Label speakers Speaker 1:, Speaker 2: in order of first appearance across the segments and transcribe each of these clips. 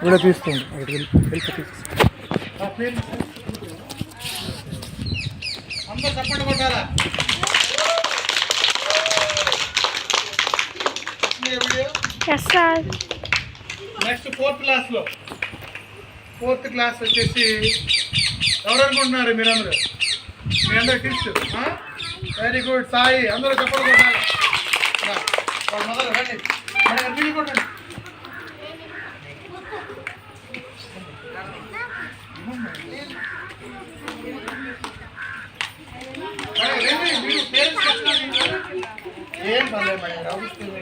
Speaker 1: కూడా తీస్తుంది
Speaker 2: అందరూ చప్పట్లు కొట్టాలా? నెక్స్ట్ ఫోర్త్ క్లాస్ వచ్చేసి ఎవరు అనుకుంటున్నారు మీరందరూ? మీ అందరూ కిడ్స్. Very good. సాయి అందరూ చప్పట్లు కొట్టాలి. మొదలు రండి, తిరిగి కొట్టండి. ఏం పర్లేదు మేడం, రావుస్తుంది.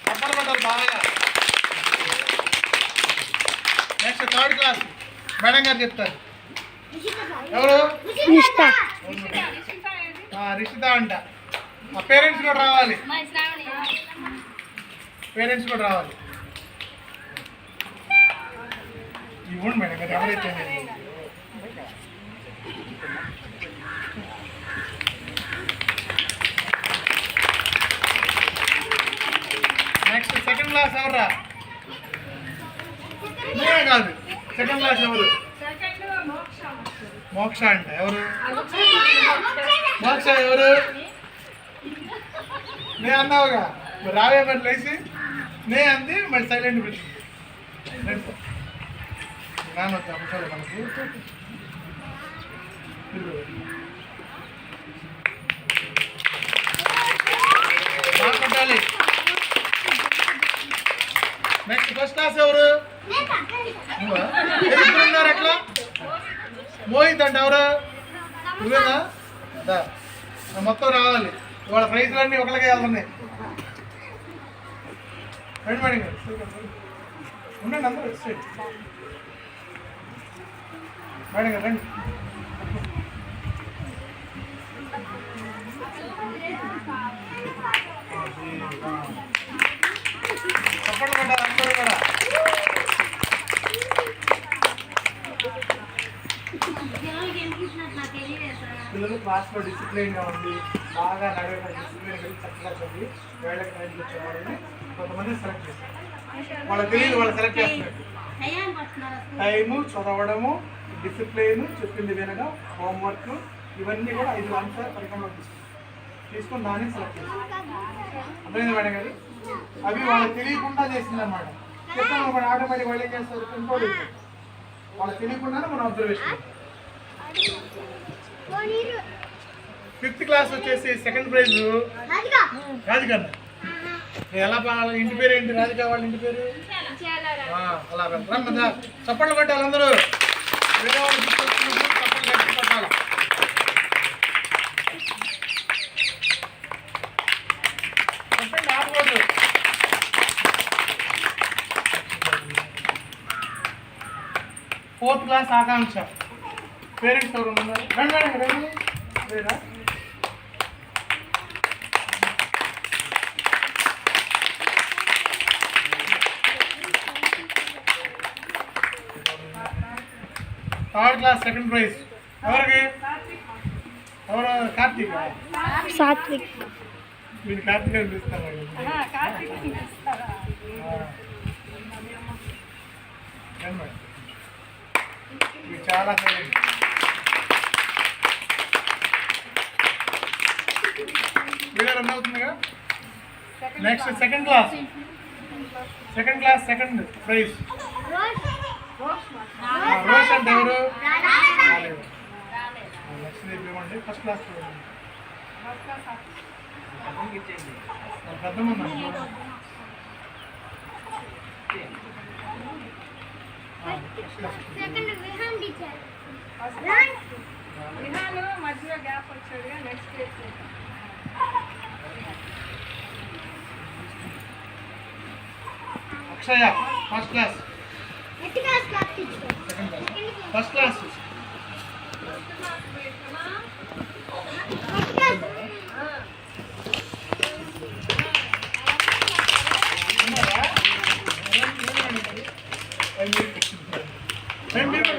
Speaker 2: చప్పట్లు బాగా. నెక్స్ట్ థర్డ్ క్లాస్ మేడం గారు చెప్తారు. ఎవరు? రిషిత అంట. పేరెంట్స్ కూడా రావాలి. ఇవ్వండి మేడం గారు, ఎవరైతే. నెక్స్ట్ సెకండ్ క్లాస్ ఎవరా? నేనే కాదు. సెకండ్ క్లాస్ ఎవరు? మోక్ష అంట. ఎవరు మోక్ష? ఎవరు? నే అన్నావుగా, మరి రావే మరి లేచి నే అంది, మరి సైలెంట్ పెట్టి నాన్న వచ్చి అంశాలు మనకి మాట్లాడాలి. నెక్స్ట్ ఫస్ట్ క్లాస్ ఎవరు? ఉన్నారు ఎట్లా? మోహిత్ అంట. ఎవరు? నువ్వేనా? మొత్తం రావాలి. ఇవాళ ప్రైజ్లన్నీ ఒకరికే వెళ్తున్నాయి. రండి మేడం గారు, ఉండండి అందరూ వచ్చేయండి. మేడం గారు రండి. చప్పట్లు కొట్టాలి అందరూ కూడా. పిల్లలు క్లాస్లో డిసిప్లైన్గా ఉంది, బాగా నడవడం డిసిప్లైన్ కలిగి చక్కగా చదివి వేళ్ళకి టైంకి వచ్చేవాళ్ళని కొంతమంది సెలెక్ట్ చేస్తారు. వాళ్ళకి తెలియదు, వాళ్ళు సెలెక్ట్ చేస్తున్నారు. టైము, చదవడము, డిసిప్లైన్, చెప్పింది వినడం, హోంవర్క్, ఇవన్నీ కూడా 5 అంశాలు పరిగణలోకి తీసుకొని దాన్ని సెలెక్ట్ చేస్తారు. అర్థమైంది మేడం గారు? అవి వాళ్ళకి తెలియకుండా చేసింది అన్నమాట. చెప్తాను మనం ఆటోమేటిక్ వాళ్ళు ఏం చేస్తారు, కంట్రోల్ అవుతుంది. వాళ్ళకి తెలియకుండానే మనం అబ్జర్వేషన్. 5th క్లాస్ వచ్చేసి సెకండ్ ప్రైజ్ రాధిక. ఎలా పాడాలి? ఇంటి పేరు ఏంటి? రాధిక వాళ్ళ ఇంటి పేరు అలా రమ్మదా. చప్పట్లు కొట్టాలి అందరూ. వేరే వాళ్ళు తీసుకొచ్చినప్పుడు చప్పట్లు కట్టి కొట్టాలి. చెప్పండి ఆపకూడదు. ఫోర్త్ క్లాస్ ఆకాంక్ష. పేరెంట్స్ ఎవరు ఉన్నారు? రండి రండి రండి. లేదా థర్డ్ క్లాస్ సెకండ్ ప్రైజ్ ఎవరికి? ఎవరు? కార్తీక్. సాత్విక్. మీరు కార్తీక్ అని పిలుస్తారా? మీరు చాలా సైలెంట్. వీడియో రన్ అవుతుందిగా. Next second class second prize Rosh అంటే ఎవరు? నెక్స్ట్ ఇవ్వండి. ఫస్ట్ క్లాస్ పెద్దమ్మ
Speaker 3: మధ్యలో గ్యాప్ వచ్చాడుగా. Next
Speaker 2: Akshaya first class. First class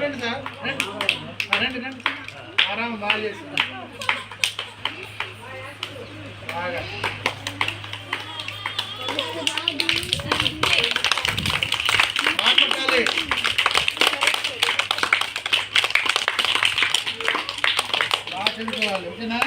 Speaker 2: రండి సార్, రండి రండి. ఆరామ బాగా చేసి బాగా బాగా చదువుకోవాలి ఓకేనా?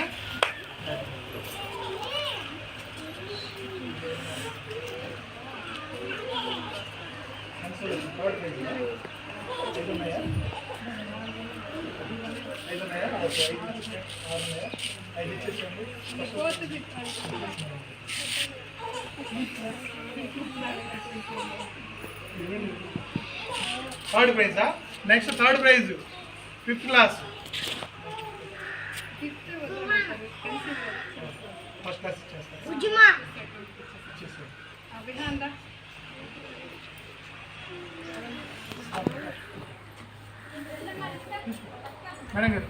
Speaker 2: థర్డ్ ప్రైజా? Next third prize 5th class. First class ఇచ్చేస్తారు. మేడం గారు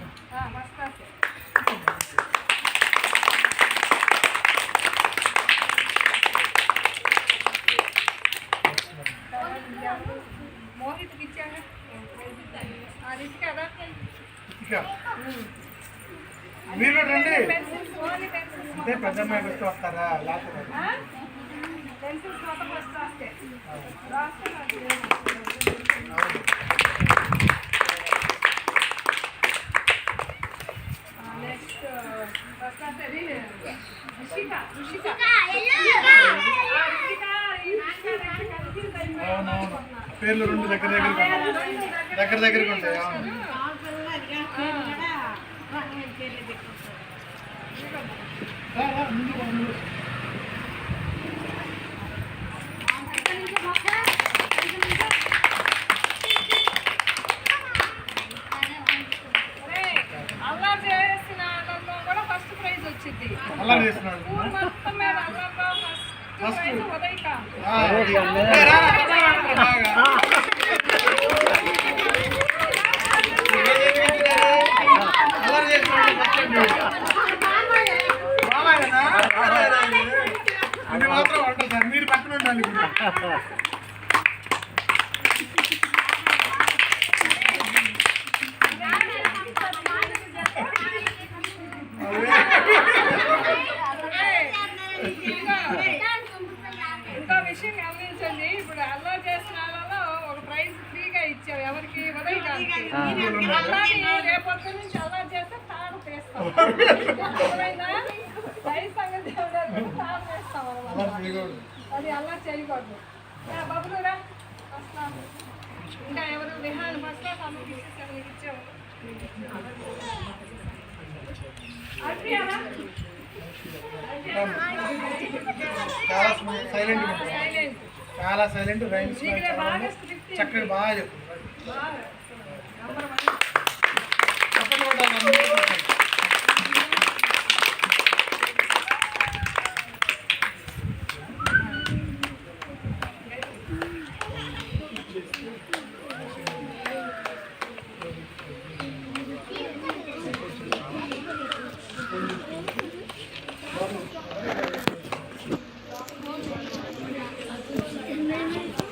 Speaker 2: మీరు రండి అంటే పెద్ద అమ్మాయి వస్తూ వస్తారా? అవునవును, పేర్లు రెండు దగ్గర దగ్గరికి ఉంటాయి. అవును అలా చేస్తున్నాడు. అది మాత్రం ఉంటుంది సార్, మీరు పక్కన ఉండాలి.
Speaker 1: ఇంకో విషయం గమనించండి, ఇప్పుడు అల్లరి చేసిన వాళ్ళలో ఒక ప్రైజ్ ఫ్రీగా ఇచ్చావు. ఎవరికి? ఉదయ్ గారికి. రేపటి నుంచి అల్లరి చేస్తే తాడు తీస్తాం. ప్రైజ్ సంగతి తాడు తీస్తాం అన్నమాట. అది అల్లరి చేయకూడదు. బబులురా వస్తాము. ఇంకా ఎవరు? విహాన్ ఫస్ట్ అమ్మకి ఇచ్చేసాము. నీకు ఇచ్చాము.
Speaker 2: చాలా సైలెంట్ రైమ్స్ చక్కగా బాగా చెప్తుంది.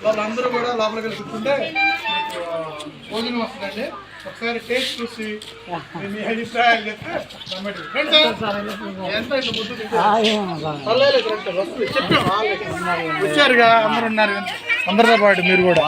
Speaker 2: వాళ్ళందరూ కూడా లోపలికి వెళ్ళి కూర్చుంటే భోజనం వస్తుందండి. ఒకసారి టేస్ట్ చూసి మీ అభిప్రాయాలు చెప్తే వచ్చారుగా, అందరు ఉన్నారు, అందరితో పాటు మీరు కూడా.